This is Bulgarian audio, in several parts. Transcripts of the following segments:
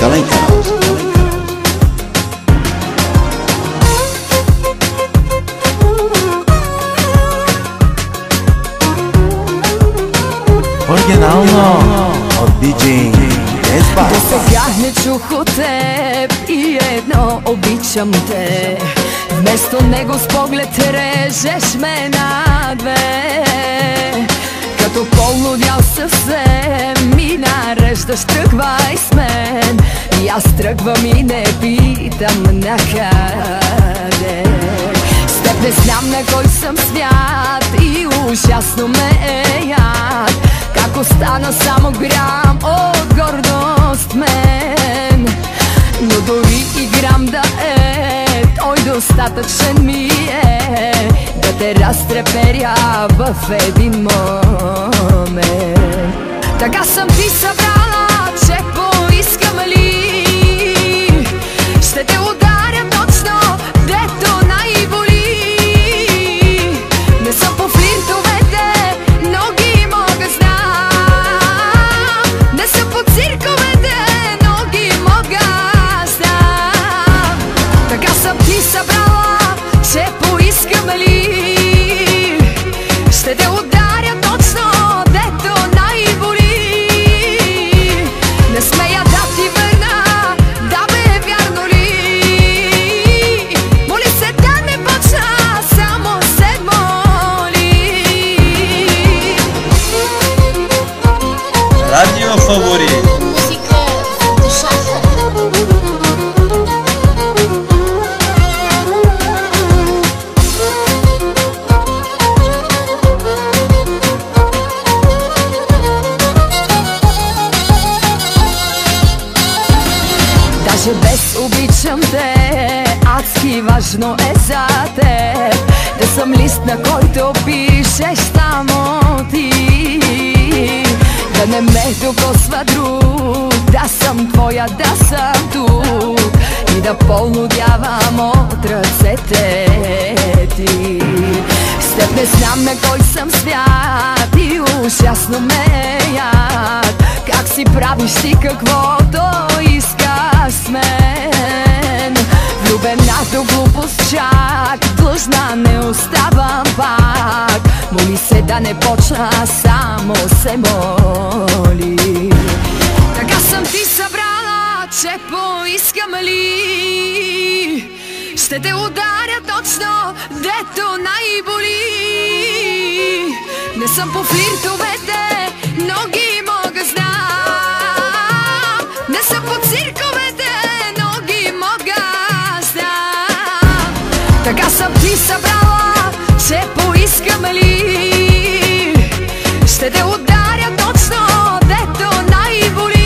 музикален канал. Оригинално от диджей Еспа. До сега не чух от теб и едно обичам те. Вместо него с поглед режеш ме на две. Като полудял съвсем ми нареждаш, тръгвай с мен. И аз тръгвам и не питам накъде. С теб не знам на кой съм свят и ужасно ме е яд. Как остана само грам от гордост мен. Но дори и грам да е, той достатъчен ми е да те разтреперя в един момент. Така съм ти събрала, че поискам ли ще те ударя точно, дето най-боли. Не съм по флиртовете, но ги мога знам. Не съм по цирковете, но ги мога знам. Така съм ти събрала, че поискам ли ще те ударя точно, дето най-боли. Не смея да ти върна, да бе, вярно ли? Моли се да не почна, само се моли. Радио Фаворит. Музика в душата. Даже без обичам те, адски важно е за теб да съм лист, на който пишеш само ти. Да не ме докосва друг, да съм твоя, да съм тук и да полудявам от ръцете ти. С теб не знам на кой съм свят и ужасно ме е яд. Как си правиш ти каквото искаш с мен. Влюбена до глупост чак, длъжна не оставам пак. Моли се да не почна, само се моли. Така съм ти събрала, че поискам ли ще те ударя точно, дето най-боли. Не съм по флиртовете, но ги мога знам. Не съм по цирковете, но ги мога знам. Така съм ти събрала, че поискам ли ще те ударя точно, дето най-боли.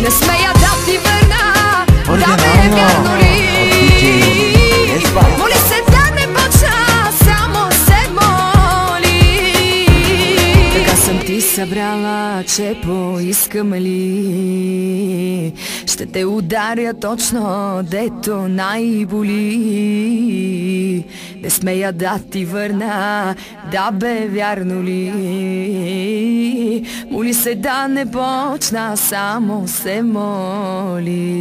Не смея да ти върна, да бе, вярно ли? Моли се да не почна, само се моли. Така съм ти събрала, че поискам ли ще те ударя точно, дето най-боли. Не смея да ти върна, да бе, вярно ли? Моли се да не почна, само се моли.